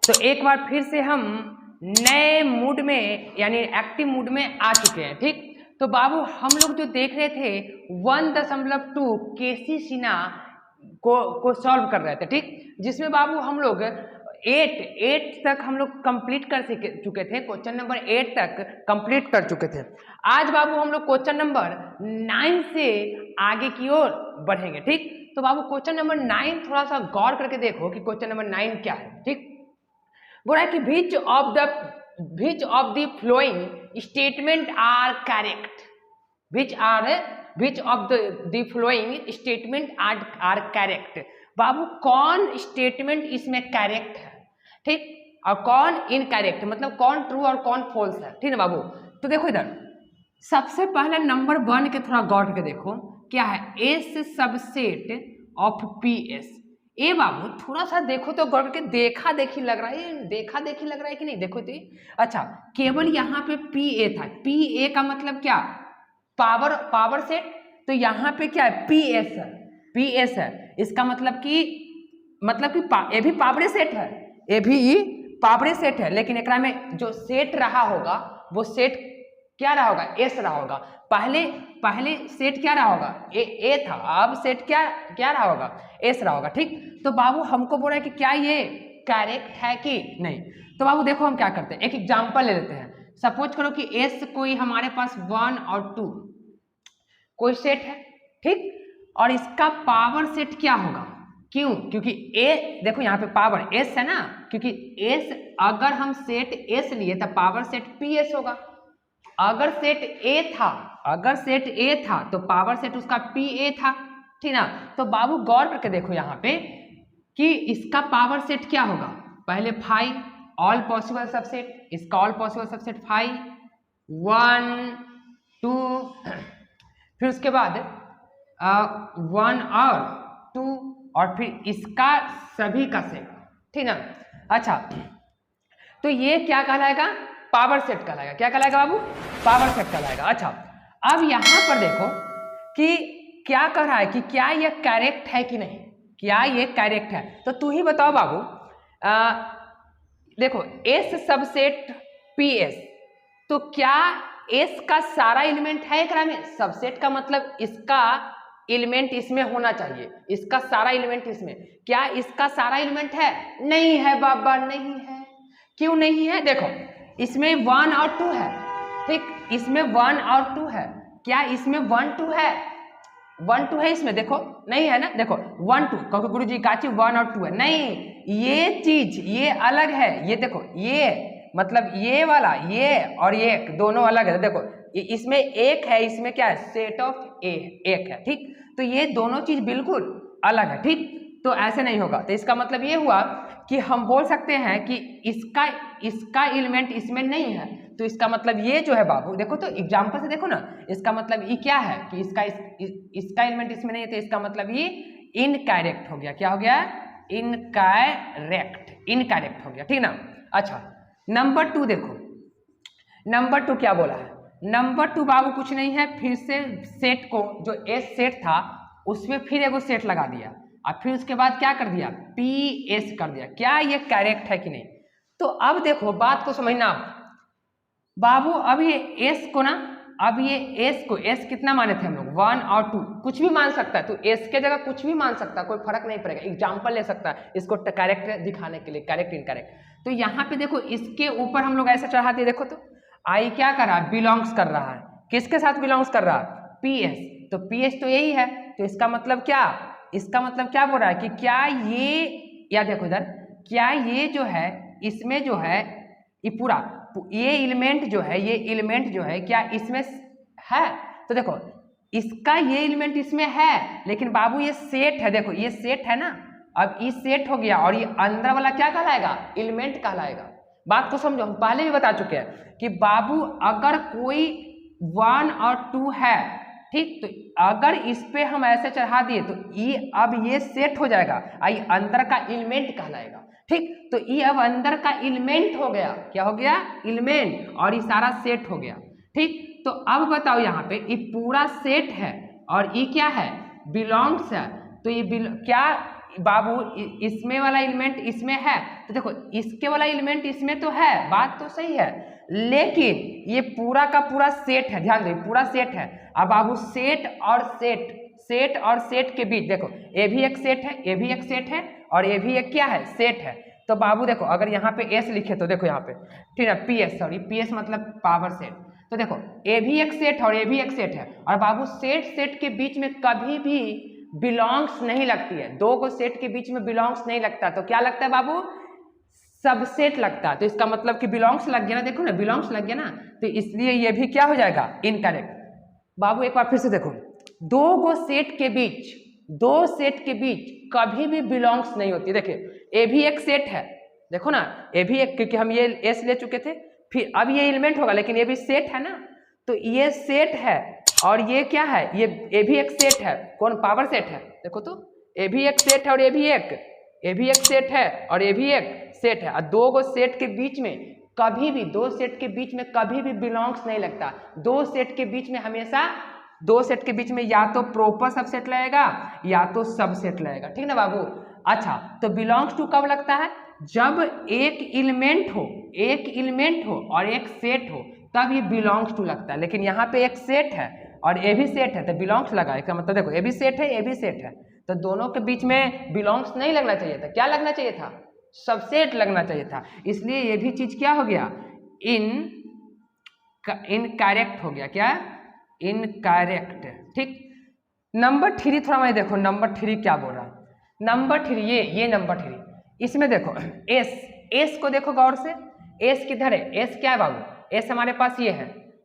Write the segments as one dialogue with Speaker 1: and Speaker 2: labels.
Speaker 1: तो एक बार फिर से हम नए मूड में यानी एक्टिव मूड में आ चुके हैं। ठीक, तो बाबू हम लोग जो देख रहे थे 1.2 केसी सिन्हा को सॉल्व कर रहे थे। ठीक, जिसमें बाबू हम लोग 8 तक हम लोग कंप्लीट कर चुके थे, क्वेश्चन नंबर 8 तक कंप्लीट कर चुके थे। आज बाबू हम लोग क्वेश्चन नंबर 9 से आगे की ओर बढ़ेंगे। ठीक, तो बाबू क्वेश्चन नंबर 9 थोड़ा सा गौर करके देखो कि क्वेश्चन नंबर 9 क्या है। ठीक, बोला है कि which of the following statement are correct, which of the following statement are correct. बाबू कौन स्टेटमेंट इसमें करेक्ट है, ठीक, और कौन इनकरेक्ट, मतलब कौन ट्रू और कौन फॉल्स है। ठीक है बाबू, तो देखो इधर सबसे पहले नंबर 1 के थोड़ा गौर करके देखो क्या है, S subset of P S. ए बाबू थोड़ा सा देखो तो गौर करके, देखा देखी लग रहा है कि नहीं, देखो तो अच्छा केवल यहाँ पे पी ए था, पी ए का मतलब क्या, पावर सेट, तो यहाँ पे क्या है पी एस है, इसका मतलब कि ये भी पावरे सेट है, ये भी पावरे सेट है, लेकिन एकरा में जो सेट रहा होगा वो सेट क्या रहा होगा, एस रहा होगा। पहले सेट क्या रहा होगा, ए था, अब सेट क्या रहा होगा, एस रहा होगा। ठीक, तो बाबू हमको बोल रहा है कि क्या ये करेक्ट है कि नहीं। तो बाबू देखो हम क्या करते हैं, एक एग्जांपल ले लेते हैं। सपोज करो कि एस कोई हमारे पास 1 और 2 कोई सेट है, ठीक, और इसका पावर सेट क्या होगा, क्यों, क्योंकि ए देखो यहाँ पे पावर एस है ना, क्योंकि एस अगर हम सेट एस लिए तो पावर सेट पी एस होगा। अगर सेट ए था तो पावर सेट उसका पी ए था, ठीक ना। तो बाबू गौर करके देखो यहाँ पे कि इसका पावर सेट क्या होगा, पहले 5 ऑल पॉसिबल सबसेट, इसका ऑल पॉसिबल सबसेट 5 1 2, फिर उसके बाद 1 और 2, और फिर इसका सभी का सेट, ठीक ना। अच्छा, तो ये क्या कहलाएगा, पावर सेट कहलाएगा। क्या कहलाएगा बाबू, पावर सेट कहलाएगा। अच्छा, अब यहां पर देखो कि क्या कह रहा है कि क्या ये करेक्ट है कि नहीं, क्या ये करेक्ट है, तो तू ही बताओ बाबू। देखो एस सबसेट पी एस, तो क्या एस का सारा एलिमेंट है एकरा में, सबसेट का मतलब इसका एलिमेंट इसमें होना चाहिए, इसका सारा एलिमेंट इसमें, क्या इसका सारा एलिमेंट है, नहीं है बाबा, नहीं है। क्यों नहीं है, देखो इसमें 1 और 2 है, ठीक, इसमें 1 और 2 है, क्या इसमें 1 2 है, 1 2 है इसमें, देखो नहीं है ना, देखो 1 2, क्योंकि गुरु जी काची 1 और 2 है, नहीं, ये चीज ये अलग है, ये देखो ये मतलब ये वाला ये और ये दोनों अलग है। देखो इसमें एक है, इसमें क्या है, सेट ऑफ ए एक है, ठीक, तो ये दोनों चीज बिल्कुल अलग है। ठीक, तो ऐसे नहीं होगा, तो इसका मतलब ये हुआ कि हम बोल सकते हैं कि इसका एलिमेंट इसमें नहीं है, तो इसका मतलब ये जो है बाबू, देखो तो एग्जांपल से देखो ना, इसका मतलब ये क्या है कि इसका एलिमेंट इसमें नहीं है, तो इसका मतलब ये इनकरेक्ट हो गया। क्या हो गया, इनकरेक्ट हो गया, ठीक ना। अच्छा, नंबर 2 देखो, नंबर 2 क्या बोला है, नंबर 2 बाबू कुछ नहीं है, फिर से सेट को जो एस सेट था उसमें फिर एगो सेट लगा दिया, और फिर उसके बाद क्या कर दिया, पी एस कर दिया। क्या ये करेक्ट है कि नहीं, तो अब देखो बात को समझना बाबू। अब ये एस को ना, अब ये एस को, एस कितना माने थे हम लोग, 1 और 2, कुछ भी मान सकता है, तो एस के जगह कुछ भी मान सकता है, कोई फर्क नहीं पड़ेगा, एग्जाम्पल ले सकता है इसको करेक्ट दिखाने के लिए, करेक्ट इनकरेक्ट। तो यहाँ पे देखो इसके ऊपर हम लोग ऐसे चढ़ा दिए, देखो तो आई क्या कर रहा है, बिलोंग्स कर रहा है, किसके साथ बिलोंग्स कर रहा है, पी एस, तो पी एस तो यही है, तो इसका मतलब क्या, इसका मतलब क्या बोल रहा है कि क्या ये, या देखो इधर, क्या ये जो है इसमें जो है ये पूरा ये एलिमेंट जो है, ये एलिमेंट जो है क्या इसमें है, तो देखो इसका ये एलिमेंट इसमें है, लेकिन बाबू ये सेट है, देखो ये सेट है ना, अब ये सेट हो गया, और ये अंदर वाला क्या कहलाएगा, एलिमेंट कहलाएगा। बात को समझो, हम पहले भी बता चुके हैं कि बाबू अगर कोई 1 और 2 है, ठीक, तो अगर इस पे हम ऐसे चढ़ा दिए तो ये अब ये सेट हो जाएगा, ये अंदर का एलिमेंट कहलाएगा, ठीक, तो ये अब अंदर का एलिमेंट हो गया, क्या हो गया, एलिमेंट, और ये सारा सेट हो गया, ठीक। तो अब बताओ यहाँ पे ये पूरा सेट है और ये क्या है, बिलोंग्स है, तो ये क्या बाबू इसमें वाला एलिमेंट इसमें है, तो देखो इसके वाला एलिमेंट इसमें तो है, बात तो सही है, लेकिन ये पूरा का पूरा सेट है, ध्यान दो पूरा सेट है। अब बाबू सेट और सेट के बीच देखो ये भी एक सेट है, ये भी एक सेट है और ये भी एक क्या है, सेट है। तो बाबू देखो अगर यहाँ पे एस लिखे तो देखो यहाँ पे ठीक है पीएस, सॉरी पीएस मतलब पावर सेट, तो देखो ये भी एक सेट है और ये भी एक सेट है। और बाबू सेट के बीच में कभी भी बिलोंग्स नहीं लगती है, दो को सेट के बीच में बिलोंग्स नहीं लगता, तो क्या लगता है बाबू, सबसेट लगता है। तो इसका मतलब कि बिलोंग्स लग गया ना, देखो ना बिलोंग्स लग गया ना, तो इसलिए ये भी क्या हो जाएगा, इनकरेक्ट। बाबू एक बार फिर से देखो, दो सेट के बीच कभी भी बिलोंग्स नहीं होती। देखिए ये भी एक सेट है, देखो ना ये भी एक, क्योंकि हम ये एस ले चुके थे, फिर अब ये एलिमेंट होगा, लेकिन ये भी सेट है ना, तो ये सेट है और ये क्या है, ये भी एक सेट है, कौन, पावर सेट है। देखो तो ये भी एक सेट है और ये भी एक सेट है और ये भी एक सेट है। और दो सेट के बीच में कभी भी, दो सेट के बीच में कभी भी बिलोंग्स नहीं लगता। दो सेट के बीच में हमेशा, दो सेट के बीच में या तो प्रॉपर सबसेट लगेगा या तो सबसेट लगेगा, ठीक ना बाबू। अच्छा तो बिलोंग्स टू कब लगता है, जब एक एलिमेंट हो और एक सेट हो, तब ये बिलोंग्स टू लगता है। लेकिन यहाँ पे एक सेट है और ये भी सेट है तो बिलोंग्स लगा, इसका मतलब देखो ये भी सेट है, ये भी सेट है, तो दोनों के बीच में बिलोंग्स नहीं लगना चाहिए था, क्या लगना चाहिए था, सबसेट लगना चाहिए था। इसलिए ये भी चीज क्या हो गया, इनकरेक्ट हो गया, क्या, इनकरेक्ट, ठीक। नंबर 3 थोड़ा मैं देखो, नंबर 3 क्या बोल रहा है, नंबर 3 ये नंबर 3, इसमें देखो एस को देखो गौर से, एस किधर है, एस क्या है बाबू, एस हमारे पास ये है,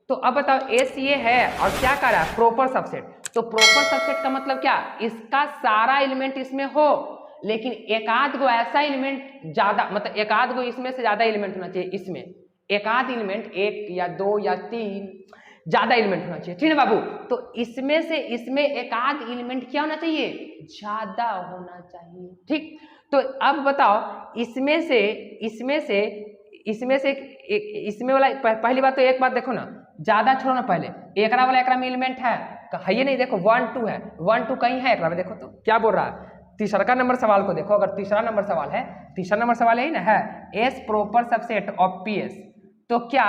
Speaker 1: तो अब बताओ एस ये है और क्या कर रहा है, प्रॉपर सबसेट। तो प्रॉपर सबसेट का मतलब क्या, इसका सारा एलिमेंट इसमें हो, लेकिन एक आध गो ऐसा एलिमेंट ज्यादा, मतलब एक आध गो इसमें से ज्यादा एलिमेंट होना चाहिए, इसमें एक आध एलिमेंट, एक या दो या तीन ज्यादा एलिमेंट होना चाहिए, ठीक है बाबू। तो इसमें से इसमें एक आध एलिमेंट क्या होना चाहिए, ज्यादा होना चाहिए, ठीक। तो अब बताओ इसमें वाला, पहली बात तो एक बात देखो ना, ज्यादा छोड़ो ना, पहले एकरा वाला एकरा में एलिमेंट है ये नहीं, देखो 1 2 है, 1 2 कहीं है एकरा में, देखो तो क्या बोल रहा है, तीसरा का नंबर सवाल को देखो, अगर तीसरा नंबर सवाल है, तीसरा नंबर सवाल यही ना है, S proper subset of P S, तो क्या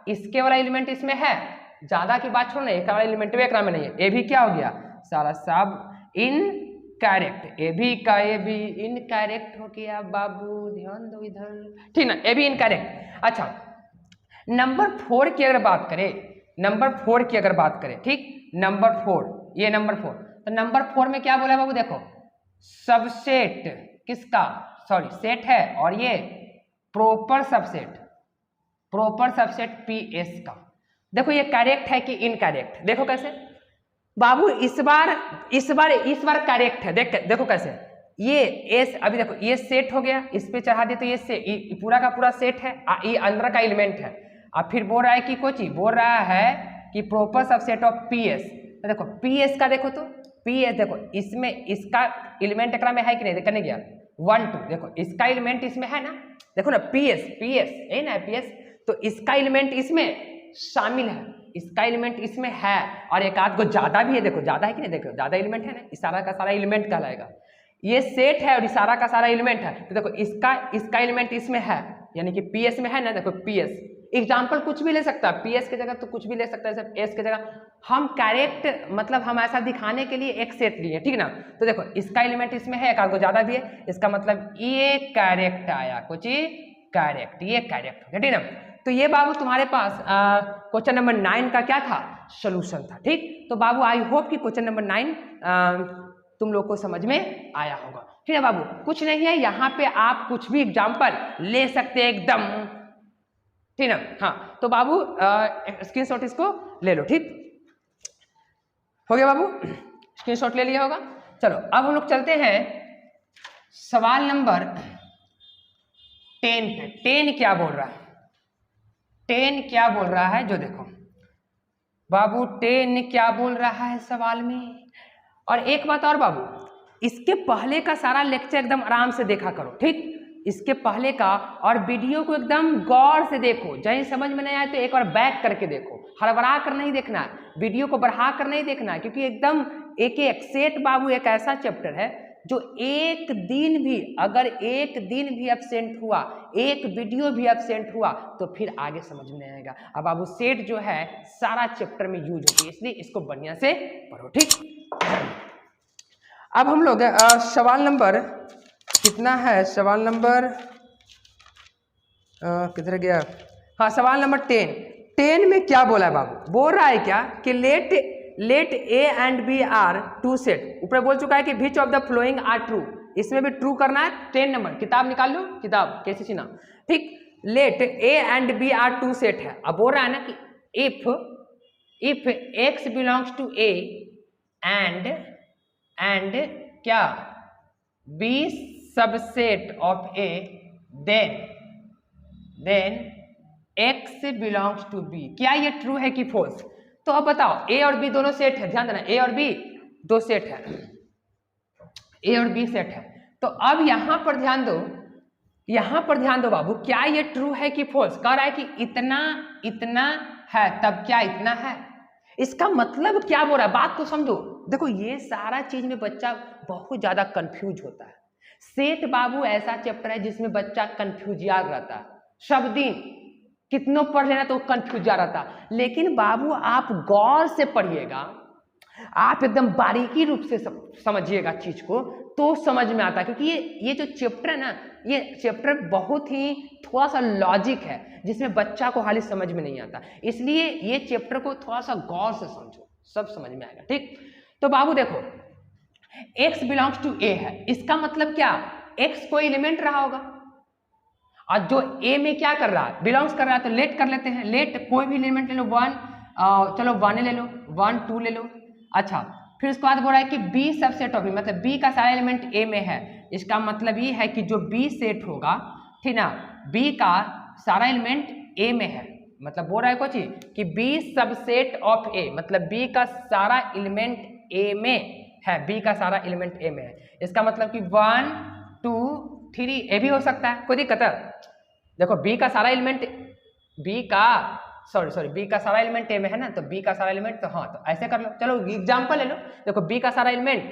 Speaker 1: इसके वाला एलिमेंट इसमें है, ज्यादा की बात छोड़ो ना, एक वाला एलिमेंट भी एकरा में नहीं है, ये भी क्या हो गया, सारा सब इनकरेक्ट, ये भी इनकरेक्ट हो गया बाबू, ध्यान दो इधर, ठीक ना, ये भी इनकरेक्ट। अच्छा नंबर 4 की अगर बात करें, ठीक, नंबर 4, ये नंबर 4, तो नंबर 4 में क्या बोला बाबू, देखो सबसेट किसका, सॉरी सेट है और ये प्रॉपर सबसेट पी एस का। देखो ये करेक्ट है कि इनकरेक्ट, देखो कैसे बाबू, इस बार करेक्ट है, देखो कैसे, ये एस, अभी देखो ये सेट हो गया, इस पे चढ़ा दे तो ये पूरा का पूरा सेट है, ये अंदर का एलिमेंट है। अब फिर बोल रहा है कि कोची बोल रहा है कि proper subset of P S, तो देखो पी एस का देखो, तो पी एस देखो इसमें इसका एलिमेंट एकरा में है कि नहीं, देखने गया 1 2, देखो इसका एलिमेंट इसमें है ना, देखो ना पी एस यही ना पी एस, तो इसका एलिमेंट इसमें शामिल है, इसका एलिमेंट इसमें है और एक आध को ज्यादा भी है, देखो ज्यादा है कि नहीं, देखो ज्यादा एलिमेंट है ना, इशारा का सारा एलिमेंट कहलाएगा, ये सेट है और इशारा का सारा एलिमेंट है, तो देखो इसका एलिमेंट इसमें है, यानी कि पीएस में है ना, देखो पीएस, एग्जाम्पल कुछ भी ले सकता है, पीएस की जगह तो कुछ भी ले सकता है, सिर्फ एस की जगह हम करेक्ट, मतलब हम ऐसा दिखाने के लिए एक सेट लिए, ठीक ना। तो देखो इसका एलिमेंट इसमें है, एक आध को ज्यादा भी है, इसका मतलब ये करेक्ट आया, कुछ करेक्ट, ये करेक्ट हो गया, ठीक ना। तो ये बाबू तुम्हारे पास क्वेश्चन नंबर 9 का क्या था, सोल्यूशन था, ठीक। तो बाबू आई होप कि क्वेश्चन नंबर 9 तुम लोग को समझ में आया होगा, ठीक है बाबू। कुछ नहीं है, यहाँ पे आप कुछ भी एग्जाम्पल ले सकते हैं एकदम, ठीक ना। हाँ तो बाबू स्क्रीनशॉट इसको ले लो, ठीक हो गया बाबू, स्क्रीनशॉट ले लिया होगा। चलो अब हम लोग चलते हैं सवाल नंबर 10 पे। 10 क्या बोल रहा है, 10 क्या बोल रहा है, जो देखो बाबू 10 क्या बोल रहा है सवाल में। और एक बात और बाबू, इसके पहले का सारा लेक्चर एकदम आराम से देखा करो, ठीक, इसके पहले का, और वीडियो को एकदम गौर से देखो, जहीं समझ में नहीं आए तो एक बार बैक करके देखो, हड़बड़ा कर नहीं देखना है, वीडियो को बढ़ा कर नहीं देखना है, क्योंकि एकदम एक सेट बाबू एक ऐसा चैप्टर है जो एक दिन भी, अगर एक दिन भी एब्सेंट हुआ, एक वीडियो भी एब्सेंट हुआ, तो फिर आगे समझ में नहीं आएगा। अब बाबू सेट जो है सारा चैप्टर में यूज होती है, इसलिए इसको बढ़िया से पढ़ो, ठीक। अब हम लोग सवाल नंबर कितना है, सवाल नंबर किधर गया, हाँ सवाल नंबर 10 में क्या बोला है बाबू, बोल रहा है क्या कि let A and B are two set, ऊपर बोल चुका है कि which of the following are true, इसमें भी ट्रू करना है। 10 नंबर किताब निकाल लो, किताब कैसी सिन्हा, ठीक। Let A and B are two set है, अब बोल रहा है ना कि if x belongs to A and क्या B subset of A, then x belongs to B, क्या ये ट्रू है कि फॉल्स। तो अब बताओ, ए और बी दोनों सेट है, ध्यान देना, ए और बी दो सेट है, ए और बी सेट है। तो अब यहां पर ध्यान दो, यहां पर ध्यान दो बाबू, क्या ये ट्रू है कि फॉल्स। कह रहा है कि इतना है, तब क्या इतना है, इसका मतलब क्या बोल रहा है, बात को समझो। देखो ये सारा चीज में बच्चा बहुत ज्यादा कंफ्यूज होता है। सेट बाबू ऐसा चैप्टर है जिसमें बच्चा कंफ्यूज याद रहता है, सब दिन कितनों पढ़ लेना तो कंफ्यूज जा रहता। लेकिन बाबू आप गौर से पढ़िएगा, आप एकदम बारीकी रूप से समझिएगा चीज को, तो समझ में आता है। क्योंकि ये जो चैप्टर है ना, ये चैप्टर बहुत ही थोड़ा सा लॉजिक है, जिसमें बच्चा को हाल ही समझ में नहीं आता, इसलिए ये चैप्टर को थोड़ा सा गौर से समझो, सब समझ में आएगा, ठीक। तो बाबू देखो, x बिलोंग्स टू a है, इसका मतलब क्या, x कोई एलिमेंट रहा होगा, और जो a में क्या कर रहा है, बिलोंग्स कर रहा है, तो लेट कर लेते हैं, लेट कोई भी एलिमेंट ले लो, 1 चलो 1 ले लो, 1 2 ले लो। अच्छा, फिर उसके बाद बोल रहा है कि b सबसेट ऑफ b, मतलब b का सारा एलिमेंट a में है, इसका मतलब ये है कि जो b सेट होगा, ठीक ना, b का सारा एलिमेंट a में है, मतलब बोल रहा है कुछ कि b सबसेट ऑफ a, मतलब b का सारा एलिमेंट a में है, b का सारा एलिमेंट a में है, इसका मतलब कि 1 2 3 ए भी हो सकता है, कोई दिक्कत है। देखो b का सारा एलिमेंट b का सारा एलिमेंट a में है ना, तो b का सारा एलिमेंट, तो हाँ तो ऐसे कर लो। चलो एग्जांपल ले लो, देखो b का सारा एलिमेंट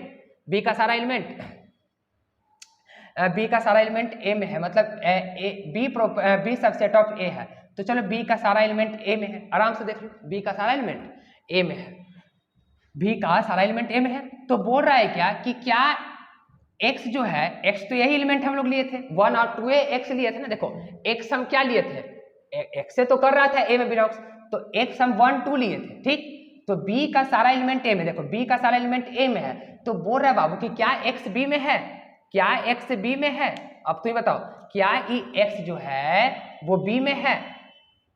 Speaker 1: a में है, मतलब b सबसेट ऑफ a है, तो चलो b का सारा एलिमेंट a में है, आराम से देख लो, b का सारा एलिमेंट a में है, b का सारा एलिमेंट a में है। तो बोल रहा है क्या कि क्या x जो है, x तो यही एलिमेंट हम लोग लिए थे, 1 और 2 x लिए थे ना। देखो x हम क्या लिए थे, x से तो कर रहा था a में बिलोंग्स, तो x हम 1 2 लिए थे, ठीक। तो b का सारा एलिमेंट a में, देखो b का सारा एलिमेंट a में है, तो बोल रहा है बाबू कि क्या x b में है, क्या x b में है। अब तुम बताओ, क्या ये x जो है वो b में है,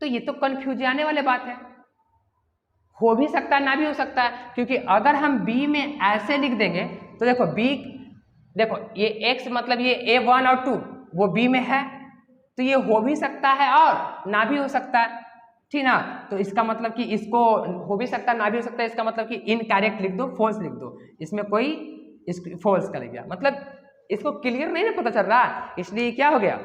Speaker 1: तो ये तो कंफ्यूज आने वाली बात है, हो भी सकता है ना भी हो सकता है, क्योंकि अगर हम b में ऐसे लिख देंगे तो देखो देखो ये x मतलब ये a1 और 2 वो b में है, तो ये हो भी सकता है और ना भी हो सकता है, ठीक ना। तो इसका मतलब कि इसको हो भी सकता है ना भी हो सकता है, इसका मतलब कि इनकरेक्ट लिख दो, फॉल्स लिख दो, इसमें कोई फॉल्स कर गया, मतलब इसको क्लियर नहीं ना पता चल रहा, इसलिए क्या हो गया,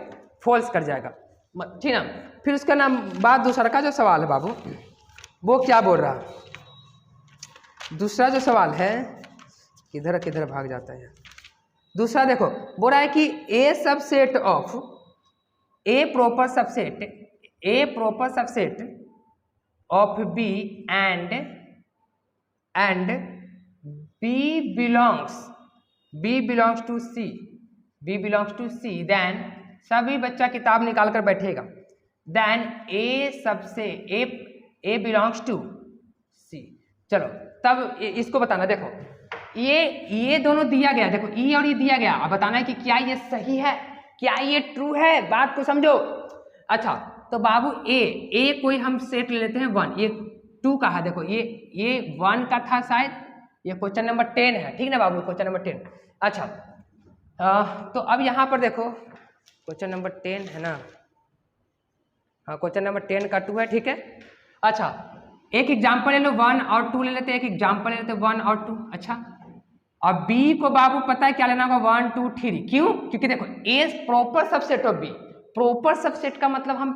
Speaker 1: फॉल्स कर जाएगा, ठीक ना। फिर उसका नाम बाद दूसरा का जो सवाल है बाबू, वो क्या बोल रहा, दूसरा जो सवाल है, किधर किधर भाग जाता है दूसरा, देखो बोल रहा है कि a subset of a proper subset of b and b belongs to c, then सभी बच्चा किताब निकाल कर बैठेगा, then a belongs to c। चलो तब इसको बताना, देखो ये दोनों दिया गया, देखो e और ये दिया गया, अब बताना है कि क्या ये सही है, क्या ये ट्रू है, बात को समझो। अच्छा तो बाबू a कोई हम सेट ले लेते हैं 1, ये 2 का है, देखो ये 1 का था शायद, ये क्वेश्चन नंबर 10 है, ठीक ना बाबू, क्वेश्चन नंबर 10। अच्छा तो अब यहाँ पर देखो क्वेश्चन नंबर 10 है ना, हाँ क्वेश्चन नंबर 10 का 2 है, ठीक है। अच्छा एक एग्जाम्पल ले लो, 1 और 2 ले लेते हैं, एक एग्जाम्पल ले लेते हैं 1 और 2। अच्छा अब b को बाबू पता है क्या लेना होगा, 1 2 3, क्यों, क्योंकि देखो a proper subset of b, proper subset का मतलब हम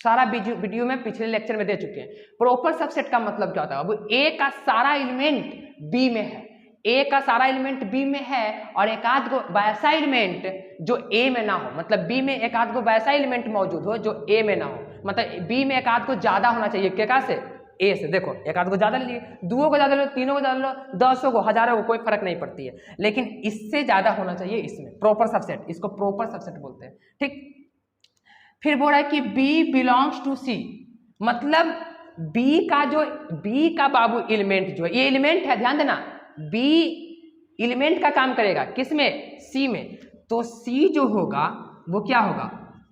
Speaker 1: सारा वीडियो में पिछले लेक्चर में दे चुके हैं। प्रॉपर सबसेट का मतलब क्या होता है, अब a का सारा एलिमेंट b में है, ए का सारा एलिमेंट बी में है और एक आध को वैसा एलिमेंट जो ए में ना हो, मतलब बी में एक आध को वैसा एलिमेंट मौजूद हो जो ए में ना हो, मतलब बी में एक आध को ज्यादा होना चाहिए, क्या से, ए से। देखो एक आध को ज्यादा ले लिए, दुओं को ज्यादा लो, तीनों को ज्यादा लो, 10 को, हजारों को, कोई फर्क नहीं पड़ती है, लेकिन इससे ज्यादा होना चाहिए इसमें, प्रॉपर सबसेट, इसको प्रॉपर सबसेट बोलते हैं, ठीक। फिर बोल रहा है कि बी बिलोंग्स टू सी, मतलब बी का जो, बी का बाबू एलिमेंट जो है, ये एलिमेंट है, ध्यान देना, बी एलिमेंट का काम करेगा किसमें, सी में, तो सी जो होगा वो क्या होगा,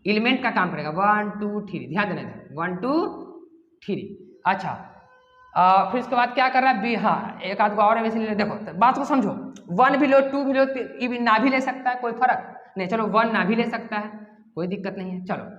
Speaker 1: एलिमेंट का काम करेगा, 1 2 3, ध्यान देना इधर, 1 2 3। अच्छा फिर उसके बाद क्या कर रहा है बी, हाँ एक आध को और वैसे ले, देखो बात को समझो, 1 भी लो, 2 भी लो, ना भी ले सकता है, कोई फर्क नहीं, चलो 1 ना भी ले सकता है, कोई दिक्कत नहीं है, चलो।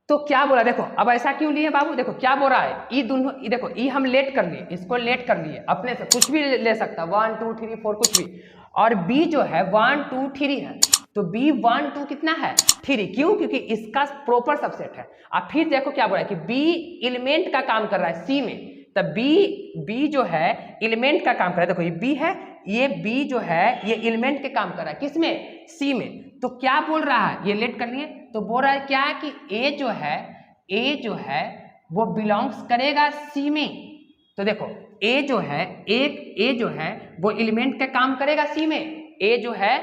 Speaker 1: तो क्या बोला, देखो अब ऐसा क्यों लिए बाबू, देखो क्या बोल रहा है, ई दोनों, देखो ई हम लेट कर लिए, इसको लेट कर लिए अपने से, कुछ भी ले सकता है, 1 2 3 4 कुछ भी, और बी जो है 1 2 3 है, तो बी 1 2 कितना है, 3, क्यों, क्योंकि इसका प्रॉपर सबसेट है। अब फिर देखो क्या बोला है कि बी एलिमेंट का काम कर रहा है सी में, तब बी जो है एलिमेंट का काम कर रहा है, देखो ये बी है, ये बी जो है ये एलिमेंट के काम कर रहा है, किसमें, सी में, तो क्या बोल रहा है, ये लेट कर लिए, तो बोल रहा है क्या कि ए जो है वो बिलोंग्स करेगा सी में, तो देखो ए जो है वो एलिमेंट का काम करेगा सी में, ए जो है,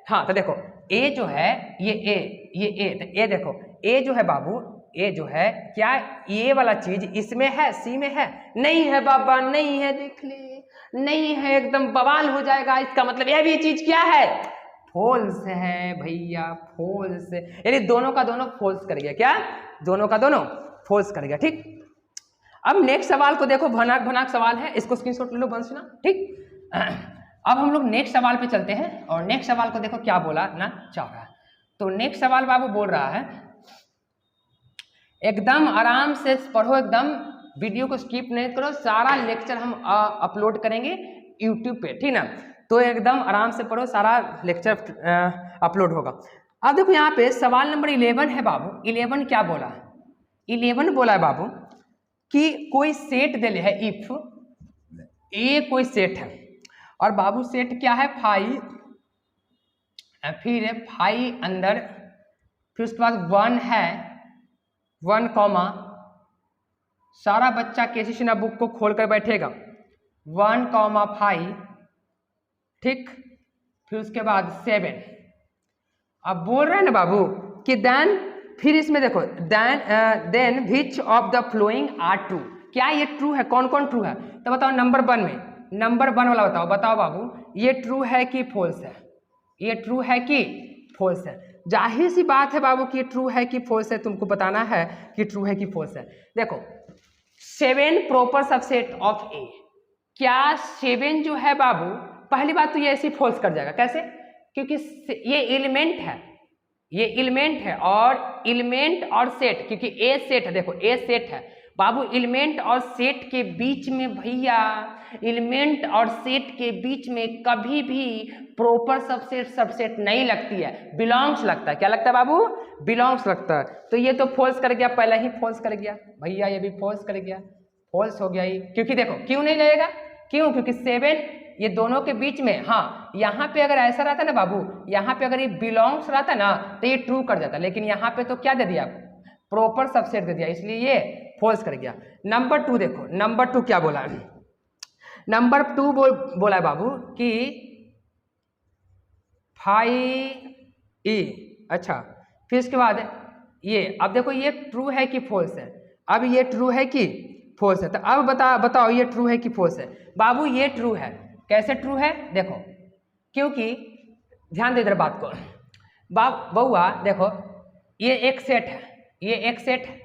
Speaker 1: हाँ तो देखो ए जो है ये ए, तो ए देखो ए जो है बाबू, ए जो है क्या, ये वाला चीज इसमें है, सी में है, नहीं है बाबा, नहीं है, देख ले, नहीं है, एकदम बवाल हो जाएगा, इसका मतलब ये भी चीज क्या है, फॉल्स है भैया, फॉल्स, यानी दोनों का दोनों फॉल्स कर गया, क्या, दोनों का दोनों फॉल्स कर गया, ठीक। अब नेक्स्ट सवाल को देखो, भनाक सवाल है, इसको स्क्रीनशॉट ले लो बंस ना, ठीक। अब हम लोग नेक्स्ट सवाल पे चलते हैं, और नेक्स्ट सवाल को देखो क्या बोला ना चाह रहा है, तो नेक्स्ट सवाल बाबू बोल रहा है, एकदम आराम से पढ़ो, एकदम वीडियो को स्किप नहीं करो, सारा लेक्चर हम अपलोड करेंगे यूट्यूब पे, ठीक ना, तो एकदम आराम से पढ़ो, सारा लेक्चर अपलोड होगा। अब देखो यहाँ पे सवाल नंबर 11 है बाबू, 11 क्या बोला, 11 बोला है बाबू कि कोई सेट दे है, इफ ए कोई सेट है, और बाबू सेट क्या है, फाइव, फिर फाइव अंदर, फिर उसके बाद 1 है, 1 कॉमा, सारा बच्चा केसी सिन्हा बुक को खोलकर बैठेगा, 1 कॉमा 5, ठीक, फिर उसके बाद 7। अब बोल रहे हैं ना बाबू कि देन, फिर इसमें देखो then which of the following are true, क्या ये ट्रू है, कौन कौन ट्रू है, तो बताओ नंबर 1 में, नंबर 1 वाला बताओ बाबू, ये ट्रू है कि फॉल्स है, ये ट्रू है कि फॉल्स है, जाहिर सी बात है बाबू कि ट्रू है कि फॉल्स है, तुमको बताना है कि ट्रू है कि फॉल्स है। देखो 7 प्रॉपर सबसेट ऑफ ए, क्या 7 जो है बाबू, पहली बात तो ये ऐसे फॉल्स कर जाएगा, कैसे, क्योंकि ये एलिमेंट है, ये एलिमेंट है, और एलिमेंट और सेट, क्योंकि ए सेट है, देखो ए सेट है बाबू, एलिमेंट और सेट के बीच में भैया, एलिमेंट और सेट के बीच में कभी भी प्रॉपर सबसेट नहीं लगती है, बिलोंग्स लगता है, क्या लगता है बाबू, बिलोंग्स लगता है, तो ये तो फॉल्स कर गया, पहले ही फॉल्स कर गया भैया, ये भी फॉल्स कर गया, फॉल्स हो गया ये, क्योंकि देखो क्यों नहीं लगेगा, क्यों, क्योंकि 7 ये दोनों के बीच में, हाँ यहाँ पे अगर ऐसा रहता ना बाबू, यहाँ पे अगर ये बिलोंग्स रहता ना तो ये ट्रू कर जाता, लेकिन यहाँ पे तो क्या दे दिया, प्रॉपर सबसेट दे दिया, इसलिए ये फॉल्स कर गया। नंबर 2 देखो, नंबर 2 क्या बोला है, नंबर 2 बोला है बाबू कि 5E, अच्छा, फिर इसके बाद ये, अब देखो ये ट्रू है कि फॉल्स है, अब ये ट्रू है कि फॉल्स है, तो अब बताओ ये ट्रू है कि फॉल्स है, बाबू ये ट्रू है, कैसे ट्रू है, देखो क्योंकि ध्यान दे इधर बात को, बउआ देखो ये एक सेट है, ये एक सेट है,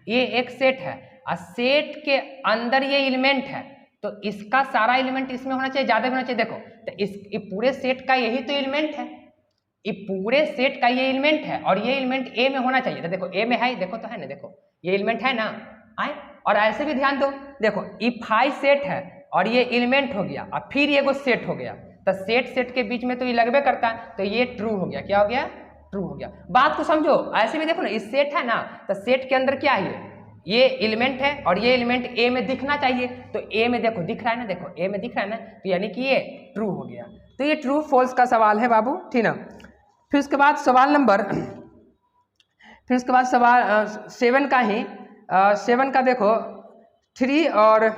Speaker 1: ये एक सेट है, और सेट के अंदर ये एलिमेंट है, तो इसका सारा एलिमेंट इसमें होना चाहिए, ज्यादा भी होना चाहिए, देखो तो ये पूरे सेट का यही तो एलिमेंट है, ये पूरे सेट का ये एलिमेंट है, और ये एलिमेंट ए में होना चाहिए, तो देखो ए में है, देखो तो है ना, देखो ये एलिमेंट है ना, आए, और ऐसे भी ध्यान दो, देखो ये 5 सेट है और ये एलिमेंट हो गया, और फिर ये सेट हो गया, तो सेट के बीच में तो ये लगबे करता है, तो ये ट्रू हो गया, क्या हो गया, ट्रू हो गया। बात को समझो, ऐसे भी देखो ना, इस सेट है ना, तो सेट के अंदर क्या है, ये एलिमेंट है और ये एलिमेंट ए में दिखना चाहिए, तो ए में देखो दिख रहा है ना, देखो ए में दिख रहा है ना, तो यानी कि ये ट्रू हो गया। तो ये ट्रू फॉल्स का सवाल है बाबू, ठीक ना। फिर उसके बाद सवाल 7 का ही 7 का देखो 3 और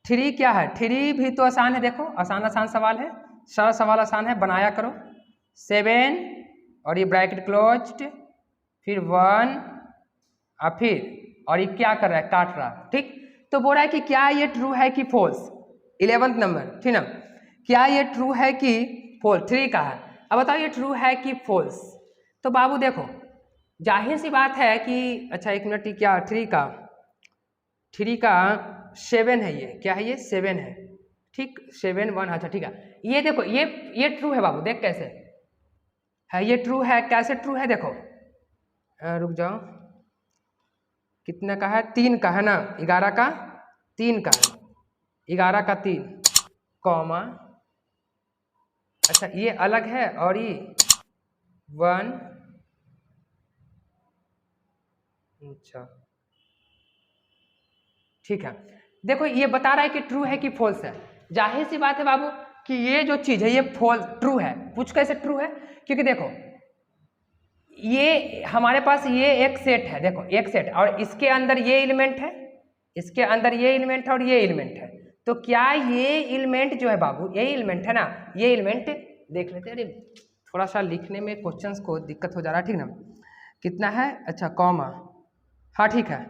Speaker 1: 3 क्या है, 3 भी तो आसान है, देखो आसान सवाल है, सारा सवाल आसान है, बनाया करो। 7 और ये ब्रैकेट क्लोज्ड, फिर 1 और फिर और ये क्या कर रहा है, काट रहा है, ठीक। तो बोल रहा है कि क्या ये ट्रू है कि फॉल्स, 11th नंबर, ठीक ना। क्या ये ट्रू है कि फॉल्स, 3 का है। अब बताओ ये ट्रू है कि फॉल्स। तो बाबू देखो जाहिर सी बात है कि अच्छा 1 मिनट, क्या 3 का 7 है, ये क्या है, ये 7 है, ठीक, 7 1, अच्छा ठीक है। ये देखो ये ट्रू है बाबू, देख कैसे है, ये ट्रू है, कैसे ट्रू है देखो, रुक जाओ, कितने का है, 3 का है ना, 11 का 3 का है, 11 का 3 कॉमा, अच्छा ये अलग है और ये 1, अच्छा ठीक है। देखो ये बता रहा है कि ट्रू है कि फॉल्स है। जाहिर सी बात है बाबू कि ये जो चीज है ये फॉल्स ट्रू है। पूछ कैसे ट्रू है, क्योंकि देखो ये हमारे पास ये एक सेट है, देखो एक सेट, और इसके अंदर ये एलिमेंट है, इसके अंदर ये एलिमेंट है और ये एलिमेंट है। तो क्या ये एलिमेंट जो है बाबू, ये एलिमेंट है ना, ये एलिमेंट देख लेते हैं। अरे थोड़ा सा लिखने में क्वेश्चंस को दिक्कत हो जा रहा है, ठीक ना। कितना है, अच्छा कॉमा, हाँ ठीक है,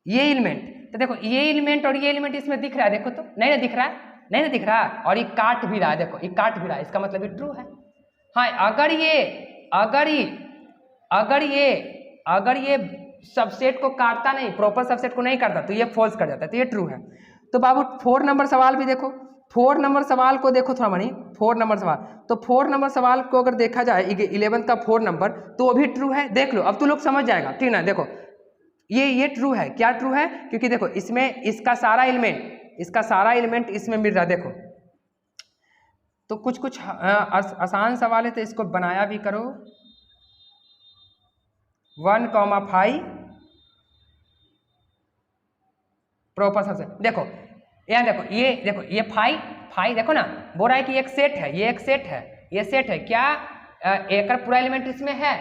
Speaker 1: ये एलिमेंट, तो देखो ये एलिमेंट और ये एलिमेंट इसमें दिख रहा है, देखो तो नहीं ना दिख रहा है, नहीं ना दिख रहा, और ये काट भी रहा है, देखो ये काट भी रहा है, इसका मतलब ये ट्रू है। हाँ अगर ये सबसेट को काटता नहीं, प्रॉपर सबसेट को नहीं काटता, तो ये फॉल्स कर जाता है, तो ये ट्रू है। तो बाबू 4 नंबर सवाल भी देखो, 4 नंबर सवाल को देखो थोड़ा मनी, 4 नंबर सवाल, तो 4 नंबर सवाल को अगर देखा जाए 11th का 4 नंबर, तो वो भी ट्रू है, देख लो, अब तू लोग समझ जाएगा, ठीक ना। देखो ये ट्रू है, क्या ट्रू है, क्योंकि देखो इसमें इसका सारा एलिमेंट इसमें मिल रहा है, देखो। तो कुछ आसान सवाल है, तो इसको बनाया भी करो। 1,5 प्रॉपर सबसे, देखो यहाँ देखो ये 5 देखो ना, बोल रहा है कि एक सेट है, ये एक सेट है, ये सेट है क्या, एक पूरा एलिमेंट इसमें है,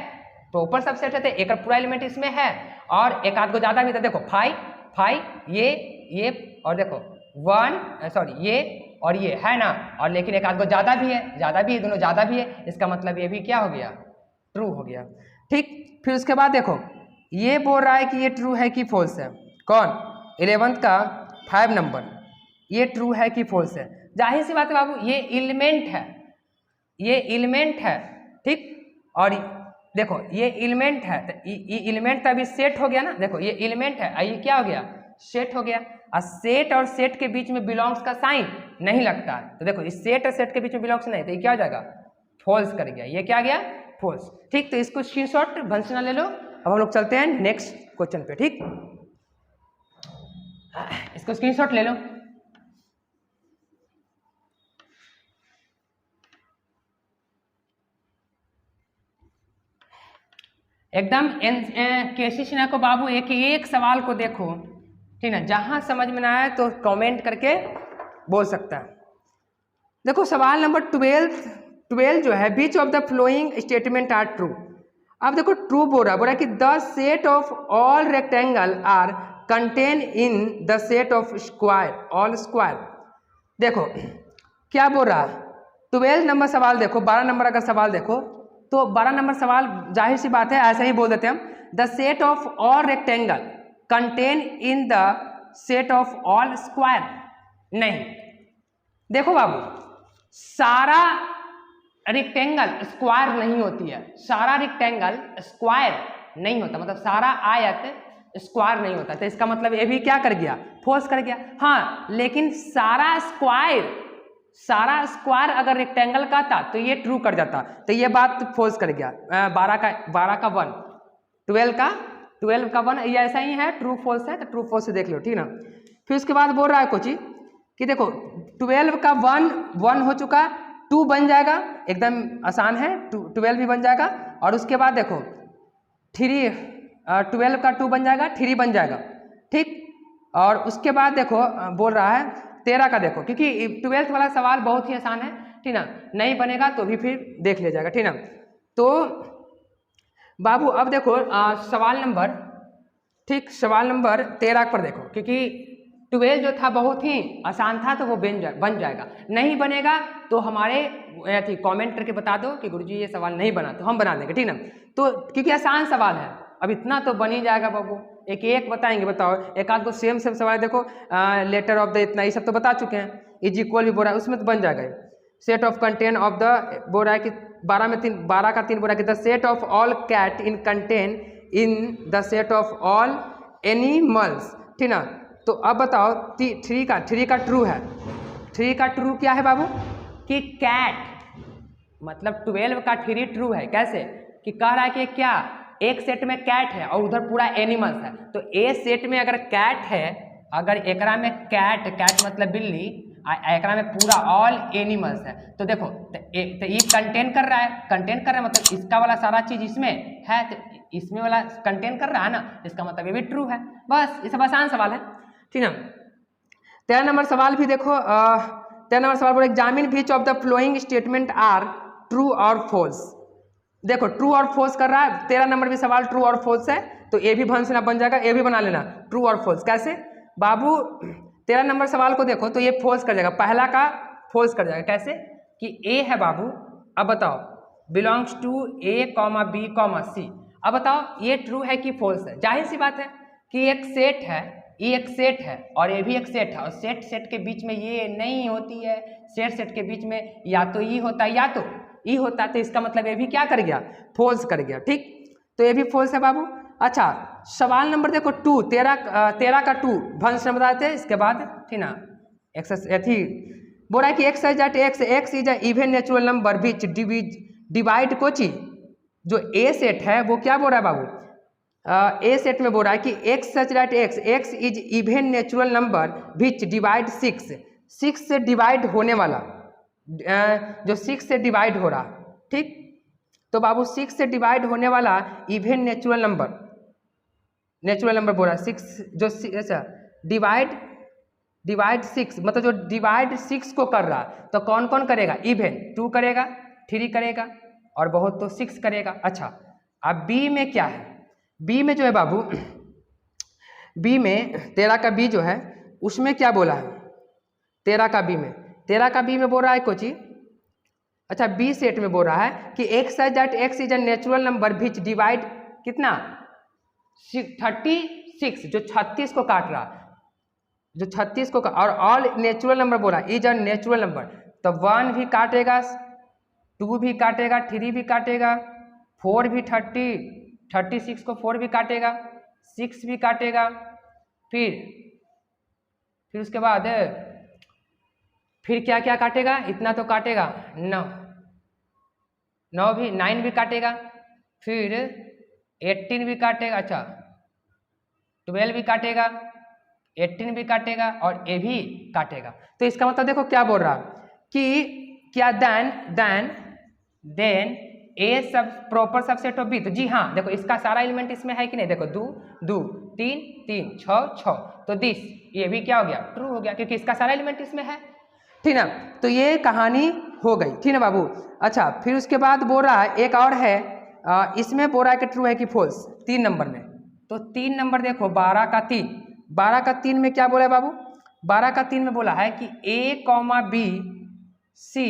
Speaker 1: प्रॉपर सबसेट है, तो एक पूरा एलिमेंट इसमें है, और एक आध को ज्यादा भी था, देखो 5 ये और देखो 1 सॉरी ये और ये है ना, और लेकिन एक आध को ज्यादा भी है, दोनों ज्यादा भी है, इसका मतलब ये भी क्या हो गया, ट्रू हो गया, ठीक। फिर उसके बाद देखो ये बोल रहा है कि ये ट्रू है कि फॉल्स है, कौन, 11th का 5 नंबर, ये ट्रू है कि फॉल्स है। जाहिर सी बात है बाबू, ये एलिमेंट है, ठीक, और देखो ये एलिमेंट है, तो ये एलिमेंट तो अभी सेट हो गया ना, देखो ये एलिमेंट है, ये क्या हो गया, सेट हो गया, और सेट और सेट के बीच में बिलोंग्स का साइन नहीं लगता है, तो देखो इस सेट और सेट के बीच में बिलोंग्स नहीं, तो ये क्या हो जाएगा, फॉल्स कर गया, ये क्या गया, फॉल्स, ठीक। तो इसको स्क्रीनशॉट भंसना ले लो। अब हम लोग चलते हैं नेक्स्ट क्वेश्चन पे, ठीक, इसको स्क्रीनशॉट ले लो। एकदम केसी सिन्हा को बाबू एक सवाल को देखो, ठीक है, जहां समझ में ना आए तो कमेंट करके बोल सकता है। देखो सवाल नंबर 12 जो है, which of the following statement are true. अब देखो ट्रू बोल रहा है कि the set of all rectangle are contain in the set of square all square. देखो क्या बोल रहा है, 12 नंबर सवाल देखो, 12 नंबर अगर सवाल देखो तो 12 नंबर सवाल जाहिर सी बात है ऐसा ही बोल देते हैं हम, the set of all rectangle contain in the set of all square. नहीं, देखो बाबू सारा रेक्टेंगल स्क्वायर नहीं होती है, सारा रेक्टेंगल स्क्वायर नहीं होता, मतलब सारा आयत स्क्वायर नहीं होता, तो इसका मतलब ये भी क्या कर गया, फॉल्स कर गया। हाँ लेकिन सारा स्क्वायर अगर रेक्टेंगल का था तो ये ट्रू कर जाता, तो ये बात फॉल्स कर गया। 12 का 1, 12 का 1, ये ऐसा ही है, ट्रू फॉल्स है, तो ट्रू फॉल्स से देख लो, ठीक ना। फिर उसके बाद बोल रहा है कोची कि देखो 12 का 1 हो चुका, 2 बन जाएगा, एकदम आसान है, 12 भी बन जाएगा। और उसके बाद देखो 3 12 का 2 बन जाएगा, 3 बन जाएगा, ठीक। और उसके बाद देखो बोल रहा है 13 का, देखो क्योंकि 12th वाला सवाल बहुत ही आसान है, ठीक ना, नहीं बनेगा तो भी फिर देख लिया जाएगा, ठीक ना। तो बाबू अब देखो सवाल नंबर, ठीक, सवाल नंबर 13 पर देखो, क्योंकि 12 जो था बहुत ही आसान था तो वो बन जाएगा, नहीं बनेगा तो हमारे कमेंट करके बता दो कि गुरुजी ये सवाल नहीं बना, तो हम बना देंगे, ठीक ना। तो क्योंकि आसान सवाल है, अब इतना तो बन ही जाएगा बाबू, एक एक बताएंगे, बताओ एक आध को सेम सवाल देखो, लेटर ऑफ द इतना, ये सब तो बता चुके हैं, इज इक्वल भी बोल रहा है, उसमें तो बन जाएगा। Set of contain of the बोल रहा है कि 12 का 3 बोल रहा है कि the set of all cat in contain in the set of all animals, ठीक ना। तो अब बताओ 3 का ट्रू है, 3 का ट्रू क्या है बाबू, कि कैट, मतलब 12 का 3 ट्रू है, कैसे कि कह रहा है कि क्या एक सेट में कैट है और उधर पूरा एनिमल्स है, तो ए सेट में अगर कैट है, अगर एकरा में कैट मतलब बिल्ली, एकरा में पूरा ऑल एनिमल्स है, तो देखो तो ये कंटेन कर रहा है, मतलब इसका वाला सारा चीज इसमें है, तो इसमें वाला कंटेन कर रहा है ना, इसका मतलब ये भी ट्रू है, बस ये सब आसान सवाल है, ठीक है। 13 नंबर सवाल भी देखो, 13 नंबर सवाल बोले examine which of the following statement are true और फॉल्स, देखो ट्रू और फॉल्स कर रहा है, 13 नंबर भी सवाल ट्रू और फॉल्स है, तो ये भी भंसना बन जाएगा, ये भी बना लेना ट्रू और फॉल्स, कैसे बाबू 13 नंबर सवाल को देखो तो ये फॉल्स कर जाएगा, पहला का फॉल्स कर जाएगा, कैसे कि ए है बाबू, अब बताओ belongs to A comma B comma C, अब बताओ ये ट्रू है कि फॉल्स है, जाहिर सी बात है कि एक सेट है, ये एक सेट है और ये भी एक सेट है, और सेट के बीच में ये नहीं होती है, सेट के बीच में या तो ये होता है या तो ये होता है, तो इसका मतलब ये भी क्या कर गया, फॉल्स कर गया, ठीक, तो ये भी फॉल्स है बाबू। अच्छा सवाल नंबर देखो 2, 13 का 2 भंस नंबर बताते हैं, इसके बाद ठीक ना एक्स बोल रहा है कि x is a even natural number which divide Kochi, जो ए सेट है वो क्या बोल रहा है बाबू, ए सेट में बोल रहा है कि x such that x is even natural number which divide 6 से डिवाइड होने वाला, जो 6 से डिवाइड हो रहा, ठीक, तो बाबू 6 से डिवाइड होने वाला इवन नेचुरल नंबर बोल रहा है, 6 जो अच्छा डिवाइड 6 मतलब जो डिवाइड 6 को कर रहा, तो कौन कौन करेगा, इवन 2 करेगा, 3 करेगा और बहुत तो 6 करेगा। अच्छा अब बी में क्या है, बी में जो है बाबू, बी में 13 का बी जो है उसमें क्या बोला है, 13 का बी में बोल रहा है कोची, अच्छा बी सेट में बोल रहा है कि x is a natural number which divide कितना 36, जो 36 को काट रहा, जो 36 को और ऑल नेचुरल नंबर बोला इज अ नेचुरल नंबर, तो 1 भी काटेगा, 2 भी काटेगा, 3 भी काटेगा, 4 भी 36 को 4 भी काटेगा, 6 भी काटेगा, फिर उसके बाद फिर क्या क्या काटेगा, इतना तो काटेगा 9 भी 9 भी काटेगा, फिर 18 भी काटेगा, अच्छा 12 भी काटेगा, 18 भी काटेगा और ए भी काटेगा, तो इसका मतलब देखो क्या बोल रहा कि क्या देन ए सब प्रॉपर सबसेट ऑफ बी, तो जी हाँ देखो इसका सारा एलिमेंट इसमें है कि नहीं, देखो 2 3 6 तो दिस ये भी क्या हो गया, ट्रू हो गया, क्योंकि इसका सारा एलिमेंट इसमें है, ठीक ना, तो ये कहानी हो गई, ठीक ना बाबू। अच्छा फिर उसके बाद बोल रहा है एक और है, इसमें बोल रहा है कि ट्रू है कि फॉल्स 3 नंबर में, तो 3 नंबर देखो 12 का 3 में क्या बोला है बाबू, 12 का 3 में बोला है कि ए कॉमा बी सी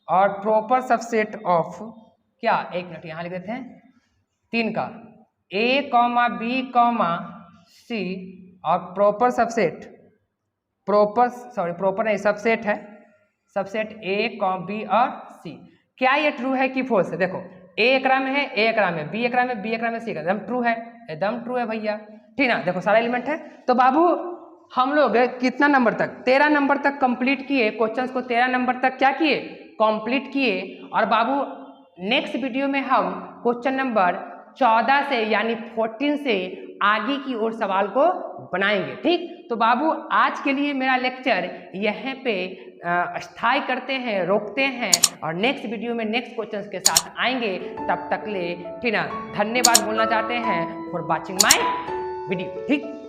Speaker 1: और प्रॉपर सबसेट ऑफ क्या, एक मिनट यहाँ लिख देते हैं 3 का ए कॉमा बी कॉमा सी और प्रॉपर सबसेट, प्रॉपर नहीं सबसेट है, सबसेट ए कॉम बी और सी, क्या ये ट्रू है कि फॉल्स है, देखो ए एकरा में है, ए एकरा में, बी एकरा में, बी एकरा में, सी एकदम ट्रू है, एकदम ट्रू है भैया, ठीक ना, देखो सारा एलिमेंट है, तो बाबू हम लोग कितना नंबर तक, 13 नंबर तक कंप्लीट किए, क्वेश्चंस को 13 नंबर तक क्या किए, कंप्लीट किए, और बाबू नेक्स्ट वीडियो में हम क्वेश्चन नंबर 14 से यानी 14 से आगे की ओर सवाल को बनाएंगे, ठीक। तो बाबू आज के लिए मेरा लेक्चर यहाँ पे स्थायी करते हैं, रोकते हैं और नेक्स्ट वीडियो में नेक्स्ट क्वेश्चंस के साथ आएंगे। तब तक ले ठीक ना, धन्यवाद बोलना चाहते हैं फॉर वॉचिंग माय वीडियो। ठीक।